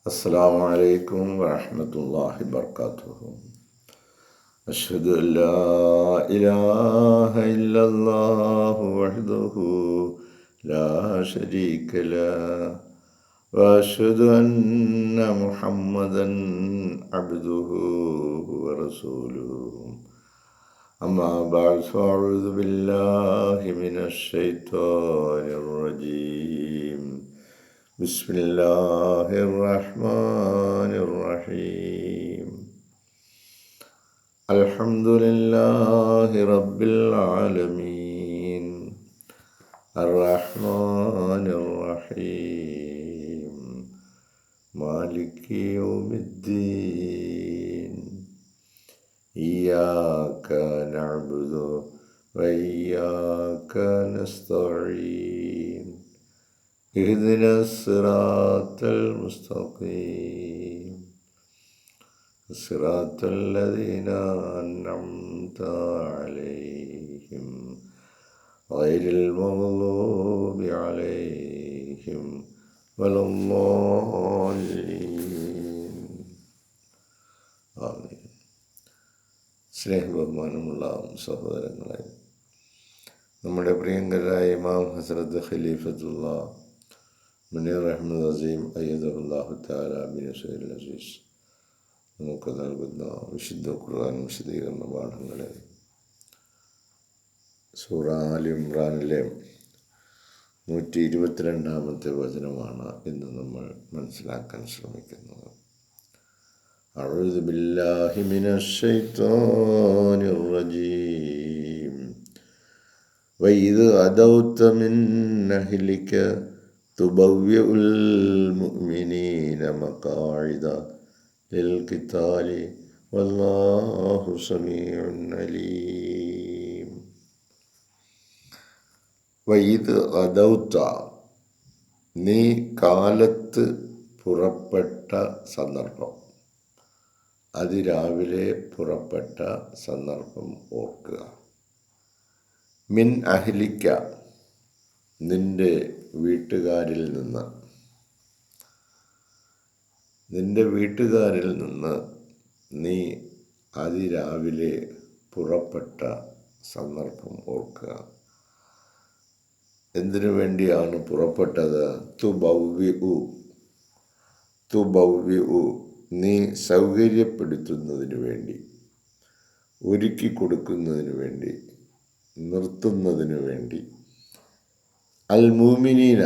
السلام عليكم ورحمة الله وبركاته. أشهد أن لا إله إلا الله وحده لا شريك له وأشهد أن محمدا عبده ورسوله. أما بعد فأعوذ بالله من الشيطان الرجيم. بسم الله الرحمن الرحيم. الحمد لله رب العالمين الرحمن الرحيم مالك يوم الدين. إياك نعبد وإياك نستعين. اهدنا الصراط المستقيم صراط الذين أنعمت عليهم غير المغضوب عليهم ولا الضالين. ആമീൻ. സ്നേഹബഹുമാനമുള്ള സഹോദരങ്ങളെ, നമ്മുടെ പ്രിയങ്കരായ ഇമാം ഹസ്രത്ത് ഖലീഫത്തുള്ള മുനീർ അഹമ്മദ് അസീം അയ്യദുല്ലാഹു തആല ബിനസ്രിൽ അസീസ് നമുക്ക് നൽകുന്ന വിശുദ്ധ ഖുർആൻ വിശദീകരണ പാഠങ്ങളെ സൂറ ആൽ ഇംറാനിലെ 122-ാമത്തെ വചനമാണ് ഇന്ന് നമ്മൾ മനസ്സിലാക്കാൻ ശ്രമിക്കുന്നത്. അഊദു ബില്ലാഹി മിനശ് ശൈത്വാനിർ റജീം. വഇദ് അദൗത മിൻ അഹ്ലിക തുബവ്വിഉൽ മുഅ്മിനീന മഖാഇദ ലിൽഖിതാലി വല്ലാഹു സമീഉൻ അലീം. വഇദ് അദൗത, നീ കാലത്ത് പുറപ്പെട്ട സന്ദർഭം, അതിരാവിലെ പുറപ്പെട്ട സന്ദർഭം ഓർക്കുക. മിൻ അഹ്ലിക, നിന്റെ വീട്ടുകാരിൽ നിന്ന്, നിന്റെ വീട്ടുകാരിൽ നിന്ന് നീ അതിരാവിലെ പുറപ്പെട്ട സന്ദർഭം ഓർക്കുക. എന്തിനു വേണ്ടിയാണ് പുറപ്പെട്ടത്? തുബവ്വിഉ, നീ സൗകര്യപ്പെടുത്തുന്നതിനു വേണ്ടി, ഒരുക്കി കൊടുക്കുന്നതിനു വേണ്ടി, നിർത്തുന്നതിനു വേണ്ടി. അൽ മുഅ്മിനീന,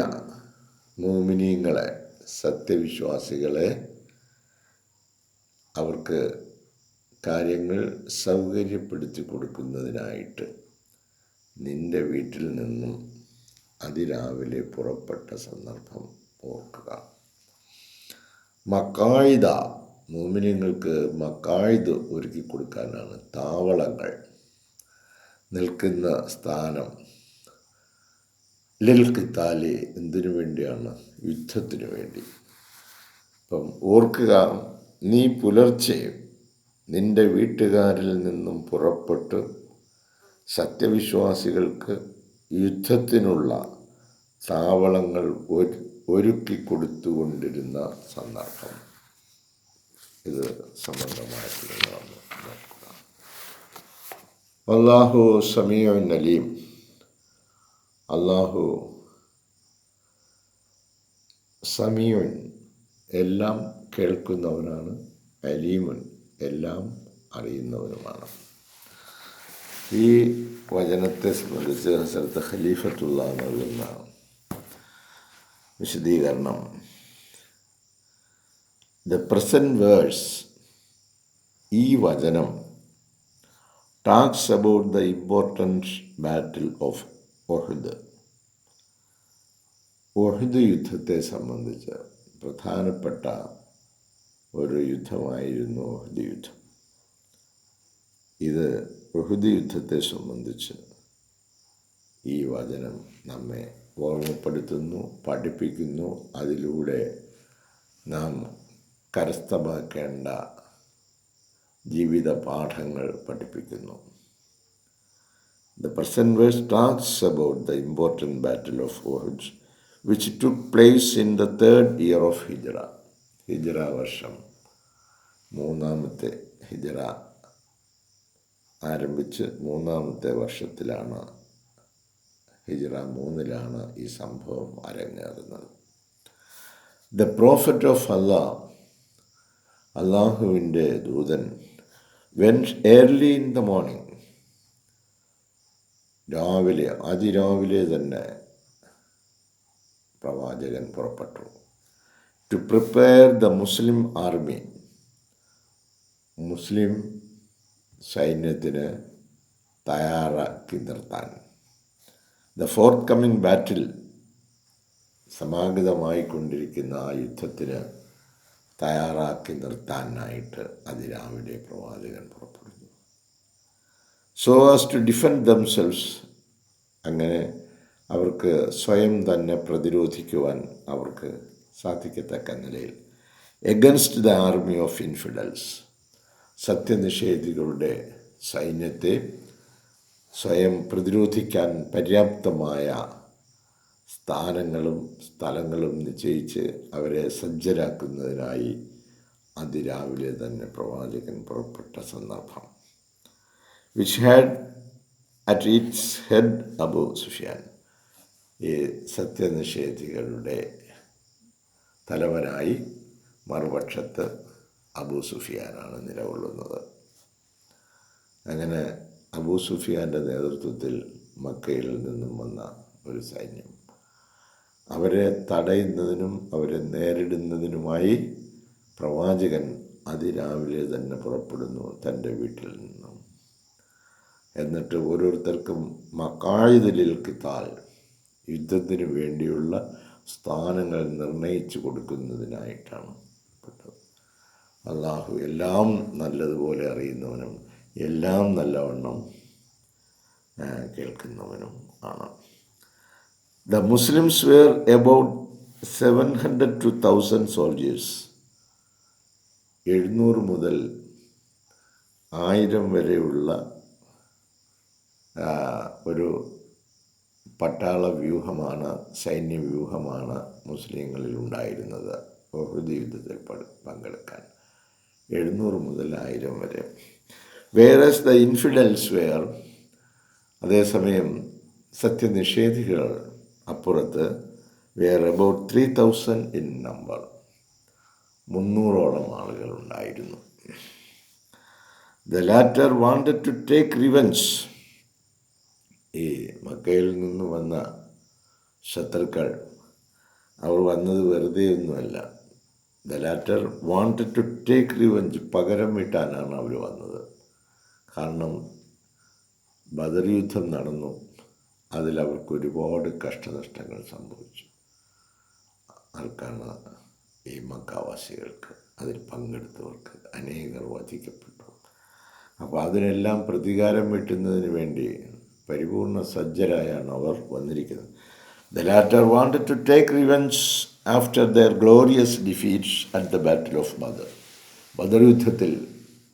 മുഅ്മിനീങ്ങളെ, സത്യവിശ്വാസികളെ, അവർക്ക് കാര്യങ്ങൾ സൗകര്യപ്പെടുത്തി കൊടുക്കുന്നതിനായിട്ട് നിന്റെ വീട്ടിൽ നിന്നും അതിരാവിലെ പുറപ്പെട്ട സന്ദർഭം ഓർക്കുക. മക്കായിദ, മുഅ്മിനീങ്ങൾക്ക് മക്കായിദ് ഒരുക്കി കൊടുക്കാനാണ്. താവളങ്ങൾ, നിൽക്കുന്ന സ്ഥാനം. ലിൽ ഖിതാലി, എന്തിനു വേണ്ടിയാണ്? യുദ്ധത്തിനു വേണ്ടി. അപ്പം ഓർക്കുക, നീ പുലർച്ചെ നിന്റെ വീട്ടുകാരിൽ നിന്നും പുറപ്പെട്ട് സത്യവിശ്വാസികൾക്ക് യുദ്ധത്തിനുള്ള താവളങ്ങൾ ഒരുക്കി കൊടുത്തുകൊണ്ടിരുന്ന സന്ദർഭം. ഇത് സംബന്ധമായിട്ടുള്ളതാണ്. അല്ലാഹു സമീഉൻ അലീം. അല്ലാഹു സമീഉൻ, എല്ലാം കേൾക്കുന്നവനാണ്. അലീമുൻ, എല്ലാം അറിയുന്നവനുമാണ്. ഈ വചനത്തെ സംബന്ധിച്ച് ഹസ്രത്ത് ഖലീഫത്തുള്ള നൽകുന്ന വിശദീകരണം: ദ പ്രസന്റ് വേഴ്സ്, ഈ വചനം talks about the important battle of Uhud. Uhud യുദ്ധത്തെ സംബന്ധിച്ച് പ്രധാനപ്പെട്ട ഒരു യുദ്ധമായിരുന്നു ഒഹദ് യുദ്ധം. ഇത് ഒഹദ് യുദ്ധത്തെ സംബന്ധിച്ച് ഈ വചനം നമ്മെ ഓർമ്മപ്പെടുത്തുന്നു, പഠിപ്പിക്കുന്നു. അതിലൂടെ നാം കരസ്ഥമാക്കേണ്ട ജീവിത പാഠങ്ങൾ പഠിപ്പിക്കുന്നു. The present verse talks about the important battle of Uhud, which took place in the 3rd year of Hijrah. ഹിജ്റ വർഷം 3-ാമത്തെ ഹിജ്റ ആരംഭിച്ച് 3-ാമത്തെ വർഷത്തിലാണ്, ഹിജ്റ 3-ലാണ് ഈ സംഭവം അരങ്ങേറുന്നത്. ദ പ്രോഫറ്റ് ഓഫ് അല്ലാഹ്, അള്ളാഹുവിൻ്റെ ദൂതൻ, went early in the morning, അതിരാവിലെ തന്നെ പ്രവാചകൻ പുറപ്പെട്ടു. To prepare the Muslim army, മുസ്ലിം സൈന്യത്തിന് തയ്യാറാക്കി നിർത്താൻ. ദ ഫോർത്ത് കമ്മിങ് ബാറ്റിൽ, സമാഗതമായിക്കൊണ്ടിരിക്കുന്ന ആ യുദ്ധത്തിന് തയ്യാറാക്കി നിർത്താനായിട്ട് അതിരാവിലെ പ്രവാചകൻ പുറപ്പെടുന്നു. So as to defend themselves, അങ്ങനെ അവർക്ക് സ്വയം തന്നെ പ്രതിരോധിക്കുവാൻ അവർക്ക് സാധിക്കത്തക്ക നിലയിൽ, against the army of infidels, സത്യനിഷേധികളുടെ സൈന്യത്തെ സ്വയം പ്രതിരോധിക്കാൻ പര്യാപ്തമായ സ്ഥാനങ്ങളും സ്ഥലങ്ങളും നിശ്ചയിച്ച് അവരെ സജ്ജരാക്കുന്നതിനായി അതിരാവിലെ തന്നെ പ്രവാചകൻ പുറപ്പെട്ട സന്ദർഭം. Which had at its head Abu Sufyan, ഈ സത്യനിഷേധികളുടെ തലവനായി മറുപക്ഷത്ത് അബൂ സുഫിയാനാണ് നിലകൊള്ളുന്നത്. അങ്ങനെ അബൂ സുഫിയാൻ്റെ നേതൃത്വത്തിൽ മക്കയിൽ നിന്നും വന്ന ഒരു സൈന്യം, അവരെ തടയുന്നതിനും അവരെ നേരിടുന്നതിനുമായി പ്രവാചകൻ അതിരാവിലെ തന്നെ പുറപ്പെടുന്നു തൻ്റെ വീട്ടിൽ നിന്നും. എന്നിട്ട് ഓരോരുത്തർക്കും മഖായിദുൽ ഖിതാൽ, യുദ്ധത്തിന് വേണ്ടിയുള്ള സ്ഥാനങ്ങൾ നിർണയിച്ചു കൊടുക്കുന്നതിനായിട്ടാണ് പെട്ടത്. അള്ളാഹു എല്ലാം നല്ലതുപോലെ അറിയുന്നവനും എല്ലാം നല്ലവണ്ണം കേൾക്കുന്നവനും ആണ്. The Muslims were about 700 to 1000 soldiers, 700 മുതൽ 1000 വരെയുള്ള ഒരു പട്ടാള വ്യൂഹമാണ്, സൈന്യവ്യൂഹമാണ് മുസ്ലിങ്ങളിൽ ഉണ്ടായിരുന്നത് ഉഹുദ് യുദ്ധത്തിൽ പങ്കെടുക്കാൻ. 700 മുതൽ 1000 വരെ. വേറസ് ദ ഇൻഫിഡൽസ് വെയർ, അതേസമയം സത്യനിഷേധികൾ അപ്പുറത്ത്, വെയർ അബൌട്ട് 3000 ഇൻ നമ്പർ, 300ഓളം ആളുകൾ ഉണ്ടായിരുന്നു. The latter wanted to take revenge, ഈ മക്കയിൽ നിന്ന് വന്ന ശത്രുക്കൾ, അവർ വന്നത് വെറുതെ ഒന്നുമല്ല. The latter wanted to take revenge, പകരം വീട്ടാനാണ് അവർ വന്നത്. കാരണം ബദർ യുദ്ധം നടന്നു, അതിലവർക്ക് ഒരുപാട് കഷ്ടനഷ്ടങ്ങൾ സംഭവിച്ചു. ആർക്കാണ്? ഈ മക്കാവാസികൾക്ക്, അതിൽ പങ്കെടുത്തവർക്ക് അനേകർ വധിക്കപ്പെട്ടു. അപ്പോൾ അതിനെല്ലാം പ്രതികാരം വീട്ടുന്നതിന് വേണ്ടി പരിപൂർണ സജ്ജരായാണ് അവർ വന്നിരിക്കുന്നത്. The latter wanted to take revenge after their glorious defeats at the battle of Badr, Badr യുദ്ധത്തിൽ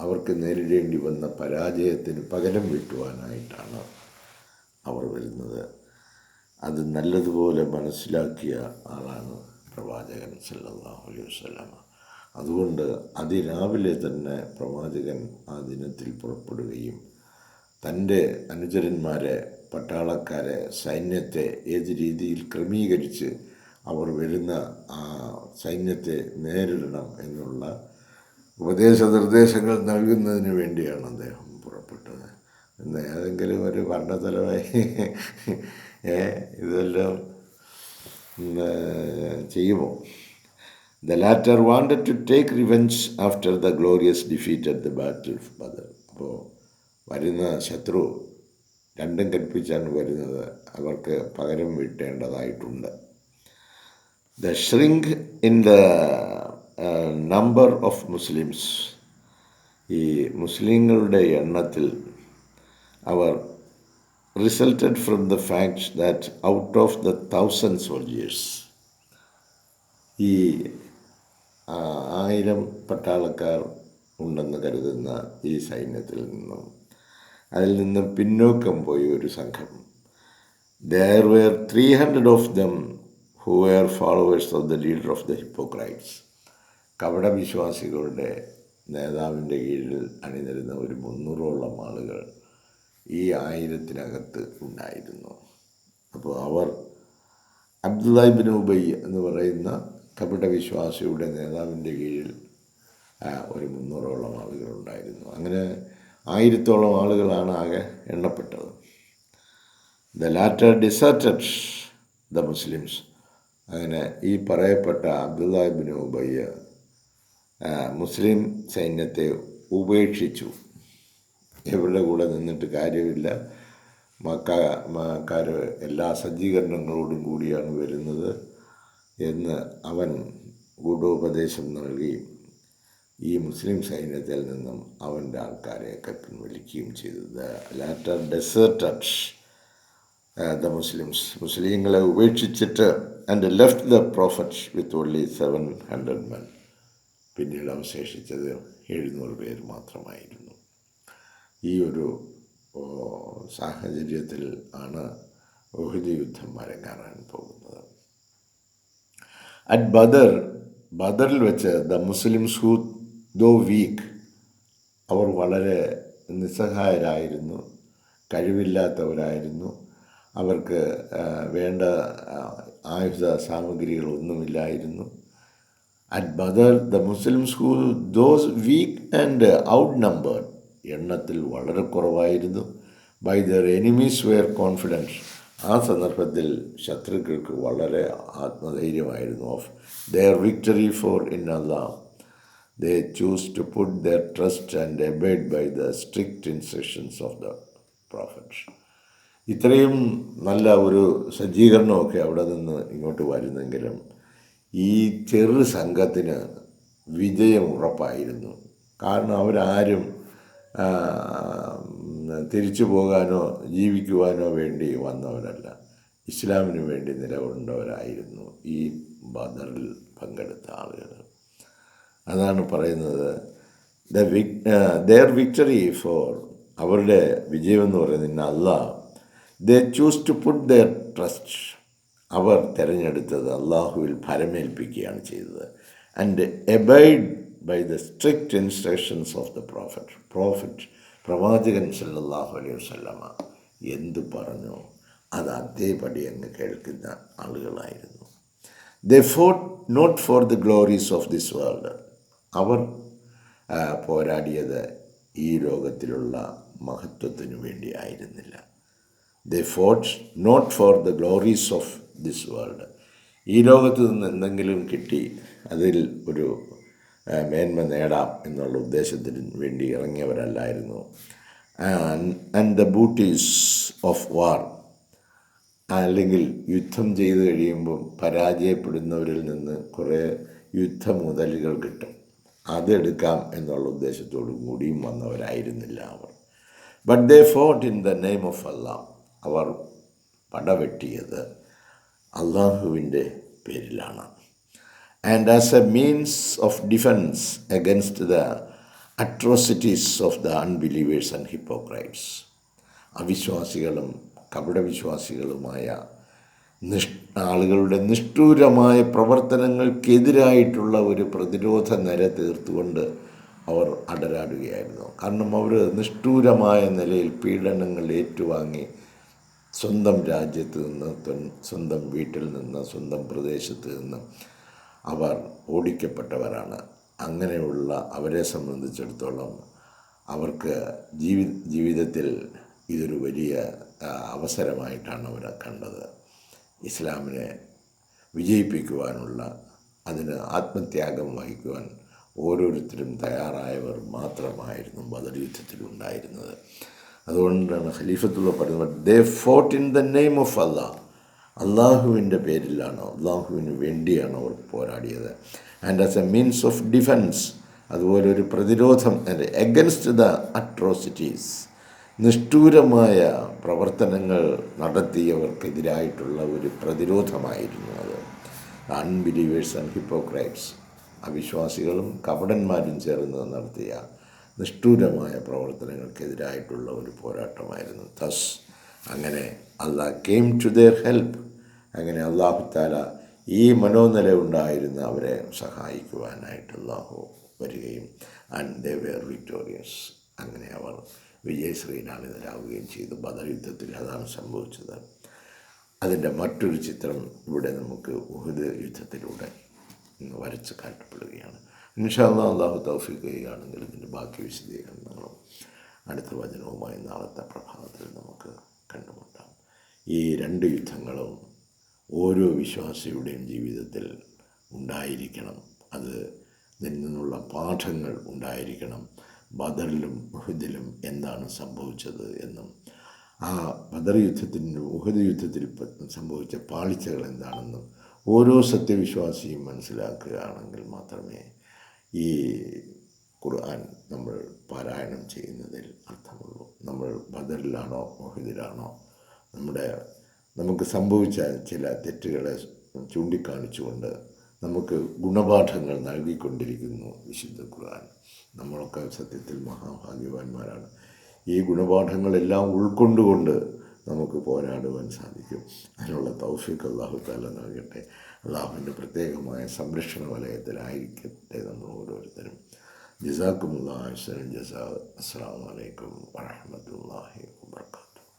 അവർക്ക് നേരിടേണ്ടി വന്ന പരാജയത്തിന് പകരം വീട്ടുവാനായിട്ടാണ് അവർ വരുന്നത്. അത് നല്ലതുപോലെ മനസ്സിലാക്കിയ ആളാണ് പ്രവാചകൻ സല്ലല്ലാഹു അലൈഹി വസല്ലം. അതുകൊണ്ട് അതിരാവിലെ തന്നെ പ്രവാചകൻ ആ ദിനത്തിൽ പുറപ്പെടുകയും തൻ്റെ അനുചരന്മാരെ, പട്ടാളക്കാരെ, സൈന്യത്തെ ഏത് രീതിയിൽ ക്രമീകരിച്ച് അവർ വരുന്ന ആ സൈന്യത്തെ നേരിടണം എന്നുള്ള ഉപദേശനിർദ്ദേശങ്ങൾ നൽകുന്നതിന് വേണ്ടിയാണ് അദ്ദേഹം പുറപ്പെട്ടത്. എന്ന് ഏതെങ്കിലും ഒരു ഭരണതലമായി ഇതെല്ലാം ചെയ്യുമോ? The latter wanted to take revenge after the glorious defeat at the battle of Badr. അപ്പോൾ വരുന്ന ശത്രു രണ്ടും കൽപ്പിച്ചാണ് വരുന്നത്, അവർക്ക് പകരം വീട്ടേണ്ടതായിട്ടുണ്ട്. The shrink in the number of Muslims, ഈ മുസ്ലിങ്ങളുടെ എണ്ണത്തിൽ അവർ resulted from the fact that out of the 1000 soldiers, ഈ 1000 പട്ടാളക്കാർ ഉണ്ടെന്ന് കരുതുന്ന ഈ സൈന്യത്തിൽ നിന്നും, അതിൽ നിന്ന് പിന്നോക്കം പോയ ഒരു സംഘം, there were 300 of them who were followers of the leader of the hypocrites, കപടവിശ്വാസികളുടെ നേതാവിൻ്റെ കീഴിൽ അണിനിരുന്ന ഒരു 300ഓളം ആളുകൾ ഈ 1000-നകത്ത് ഉണ്ടായിരുന്നു. അപ്പോൾ അവർ അബ്ദുല്ലാഹ് ഇബ്നു ഉബൈ എന്ന് പറയുന്ന കപടവിശ്വാസിയുടെ നേതാവിൻ്റെ കീഴിൽ ഒരു 300ഓളം ആളുകളുണ്ടായിരുന്നു. അങ്ങനെ 1000ഓളം ആളുകളാണ് ആകെ എണ്ണപ്പെട്ടത്. The latter deserted the Muslims. അങ്ങനെ ഈ പറയപ്പെട്ട അബ്ദുല്ലാഹ് ഇബ്നു ഉബൈ മുസ്ലിം സൈന്യത്തെ ഉപേക്ഷിച്ചു. ഇവരുടെ കൂടെ നിന്നിട്ട് കാര്യമില്ല, മക്കാർ എല്ലാ സജ്ജീകരണങ്ങളോടും കൂടിയാണ് വരുന്നത് എന്ന് അവൻ ഗൂഢോപദേശം നൽകി ഈ മുസ്ലിം സൈന്യത്തിൽ നിന്നും അവൻ്റെ ആൾക്കാരെയൊക്കെ പിൻവലിക്കുകയും ചെയ്തു. The latter deserted the Muslims. മുസ്ലിങ്ങളെ ഉപേക്ഷിച്ചിട്ട് and left the prophet with only 700 men. പിന്നീട് അവശേഷിച്ചത് 700 പേർ മാത്രമായിരുന്നു. ഈ ഒരു സാഹചര്യത്തിൽ ആണ് ഉഹദ് യുദ്ധം അരങ്ങേറാൻ പോകുന്നത്. അറ്റ് ബദറിൽ വെച്ച് the Muslims who though weak, അവർ വളരെ നിസ്സഹായരായിരുന്നു, കഴിവില്ലാത്തവരായിരുന്നു. അവർക്ക് വേണ്ട ആയുധ സാമഗ്രികളൊന്നുമില്ലായിരുന്നു. At Badr the Muslims who those weak and outnumbered, എണ്ണത്തിൽ വളരെ കുറവായിരുന്നു. By their enemies were confidence, ആ സന്ദർഭത്തിൽ ശത്രുക്കൾക്ക് വളരെ ആത്മധൈര്യമായിരുന്നു. Of their victory for in Allah they chose to put their trust and abide by the strict instructions of the prophet. ഇത്രയും നല്ല ഒരു സജ്ജീകരണമൊക്കെ അവിടെ നിന്ന് ഇങ്ങോട്ട് വരുന്നെങ്കിലും ഈ ചെറു സംഘത്തിന് വിജയം ഉറപ്പായിരുന്നു. കാരണം അവരാരും തിരിച്ചു പോകാനോ ജീവിക്കുവാനോ വേണ്ടി വന്നവരല്ല, ഇസ്ലാമിന് വേണ്ടി നിലകൊണ്ടവരായിരുന്നു ഈ ബദറിൽ പങ്കെടുത്ത ആളുകൾ. അതാണ് പറയുന്നത് ദെയർ വിക്ടറി ഫോർ, അവരുടെ വിജയമെന്ന് പറയുന്നത് അല്ലാഹ്. They chose to put their trust, അവർ തിരഞ്ഞെടുത്തത് അള്ളാഹുവിൽ ഭരമേൽപ്പിക്കുകയാണ് ചെയ്തത്. And abide by the strict instructions of the prophet. പ്രവാചകൻ സല്ലല്ലാഹു അലൈഹി വസല്ലമ എന്തു പറഞ്ഞോ അത് അതേപടി അങ്ങ് കേൾക്കുന്ന ആളുകളായിരുന്നു. They fought not for the glories of this world, അവർ പോരാടിയത് ഈ ലോകത്തിലുള്ള മഹത്വത്തിനു വേണ്ടി ആയിരുന്നില്ല. They fought not for the glories of this world, ഈ ലോകത്ത് നിന്ന് എന്തെങ്കിലും കിട്ടി അതിൽ ഒരു മേന്മ നേടാം എന്നുള്ള ഉദ്ദേശത്തിന് വേണ്ടി ഇറങ്ങിയവരല്ലായിരുന്നു. And the booties of war, അല്ലെങ്കിൽ യുദ്ധം ചെയ്ത് കഴിയുമ്പം പരാജയപ്പെടുന്നവരിൽ നിന്ന് കുറേ യുദ്ധമുതലുകൾ കിട്ടും, അതെടുക്കാം എന്നുള്ള ഉദ്ദേശത്തോടു കൂടിയും വന്നവരായിരുന്നില്ല അവർ. But they fought in the name of Allah, അവർ പടവെട്ടിയത് അള്ളാഹുവിൻ്റെ പേരിലാണ്. And as a means of defence against the atrocities of the unbelievers and hypocrites, അവിശ്വാസികളും കപടവിശ്വാസികളുമായ ആളുകളുടെ നിഷ്ഠൂരമായ പ്രവർത്തനങ്ങൾക്കെതിരായിട്ടുള്ള ഒരു പ്രതിരോധ നിര തീർത്തുകൊണ്ട് അവർ അടരാടുകയായിരുന്നു. കാരണം അവർ നിഷ്ഠൂരമായ നിലയിൽ പീഡനങ്ങൾ ഏറ്റുവാങ്ങി സ്വന്തം രാജ്യത്ത് നിന്ന്, സ്വന്തം വീട്ടിൽ നിന്ന്, സ്വന്തം പ്രദേശത്ത് നിന്ന് അവർ ഓടിക്കപ്പെട്ടവരാണ്. അങ്ങനെയുള്ള അവരെ സംബന്ധിച്ചിടത്തോളം അവർക്ക് ജീവിതത്തിൽ ഇതൊരു വലിയ അവസരമായിട്ടാണ് അവർ കണ്ടത്. ഇസ്ലാമിനെ വിജയിപ്പിക്കുവാനുള്ള, അതിന് ആത്മത്യാഗം വഹിക്കുവാൻ ഓരോരുത്തരും തയ്യാറായവർ മാത്രമായിരുന്നു ബദർ യുദ്ധത്തിലുണ്ടായിരുന്നത്. അതുകൊണ്ടാണ് ഖലീഫത്തുള്ള പറയുന്നത് they fought in the name of Allah, അള്ളാഹുവിൻ്റെ പേരിലാണ്, അള്ളാഹുവിന് വേണ്ടിയാണ് അവർ പോരാടിയത്. And as a means of defence, അതുപോലെ ഒരു പ്രതിരോധം, ആൻഡ് എഗൻസ്റ്റ് ദ അട്രോസിറ്റീസ്, നിഷ്ഠൂരമായ പ്രവർത്തനങ്ങൾ നടത്തിയവർക്കെതിരായിട്ടുള്ള ഒരു പ്രതിരോധമായിരുന്നു അത്. അൺബിലീവേഴ്സ് ആൻഡ് ഹിപ്പോക്രൈറ്റ്സ്, അവിശ്വാസികളും കപടന്മാരും ചേർന്ന് നടത്തിയ നിഷ്ഠൂരമായ പ്രവർത്തനങ്ങൾക്കെതിരായിട്ടുള്ള ഒരു പോരാട്ടമായിരുന്നു. തസ് അങ്ങനെ Allah came to their help, അങ്ങനെ അള്ളാഹു തആല ഈ മനോനില ഉണ്ടായിരുന്ന അവരെ സഹായിക്കുവാനായിട്ട് അല്ലാഹു വരികയും ആൻഡ് ദേ വെയർ വിക്ടോറിയസ്. അങ്ങനെ അവർ വിജയശ്രീലാളിതരാവുകയും ചെയ്തു. ബദർ യുദ്ധത്തിൽ അതാണ് സംഭവിച്ചത്. അതിൻ്റെ മറ്റൊരു ചിത്രം ഇവിടെ നമുക്ക് ഉഹദ് യുദ്ധത്തിലൂടെ വരച്ച് കാട്ടപ്പെടുകയാണ്. ഇൻഷാ അല്ലാഹ് അല്ലാഹു തൗഫീഖ് ചെയ്യുകയാണെങ്കിൽ ഇതിൻ്റെ ബാക്കി വിശദീകരണങ്ങളും അടുത്ത വചനവുമായി നാളത്തെ പ്രഭാതത്തിൽ നമുക്ക് കണ്ടുമുട്ടാം. ഈ രണ്ട് യുദ്ധങ്ങളും ഓരോ വിശ്വാസിയുടെയും ജീവിതത്തിൽ ഉണ്ടായിരിക്കണം. ഇതിൽ നിന്നുള്ള പാഠങ്ങൾ ഉണ്ടായിരിക്കണം. ബദറിലും ഉഹദിലും എന്താണ് സംഭവിച്ചത് എന്നും ആ ബദർ യുദ്ധത്തിൻ്റെ ഉഹദ് യുദ്ധത്തിൽ സംഭവിച്ച പാളിച്ചകൾ എന്താണെന്നും ഓരോ സത്യവിശ്വാസിയും മനസ്സിലാക്കുകയാണെങ്കിൽ മാത്രമേ ഈ ഖുർആൻ നമ്മൾ പാരായണം ചെയ്യുന്നതിൽ അർത്ഥമുള്ളൂ. നമ്മൾ ബദറിലാണോ ഉഹദിലാണോ നമുക്ക് സംഭവിച്ച ചില തെറ്റുകളെ ചൂണ്ടിക്കാണിച്ചുകൊണ്ട് നമുക്ക് ഗുണപാഠങ്ങൾ നൽകിക്കൊണ്ടിരിക്കുന്നു വിശുദ്ധ ഖുർആൻ. നമ്മളൊക്കെ സത്യത്തിൽ മഹാഭാഗ്യവാന്മാരാണ്. ഈ ഗുണപാഠങ്ങളെല്ലാം ഉൾക്കൊണ്ടുകൊണ്ട് നമുക്ക് പോരാടുവാൻ സാധിക്കും. അതിനുള്ള തൗഫീഖ് അല്ലാഹു തആല നൽകട്ടെ. അല്ലാഹുവിൻ്റെ പ്രത്യേകമായ സംരക്ഷണ വലയത്തിലായിരിക്കട്ടെ നമ്മൾ ഓരോരുത്തരും. ജസാക്കുമുല്ലാഹു അഹ്സനൽ ജസാ. അസ്സലാമു അലൈക്കും വറഹ്മത്തുള്ളാഹി വബറകാതുഹു.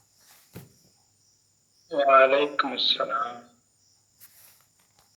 വഅലൈക്കും അസ്സലാം.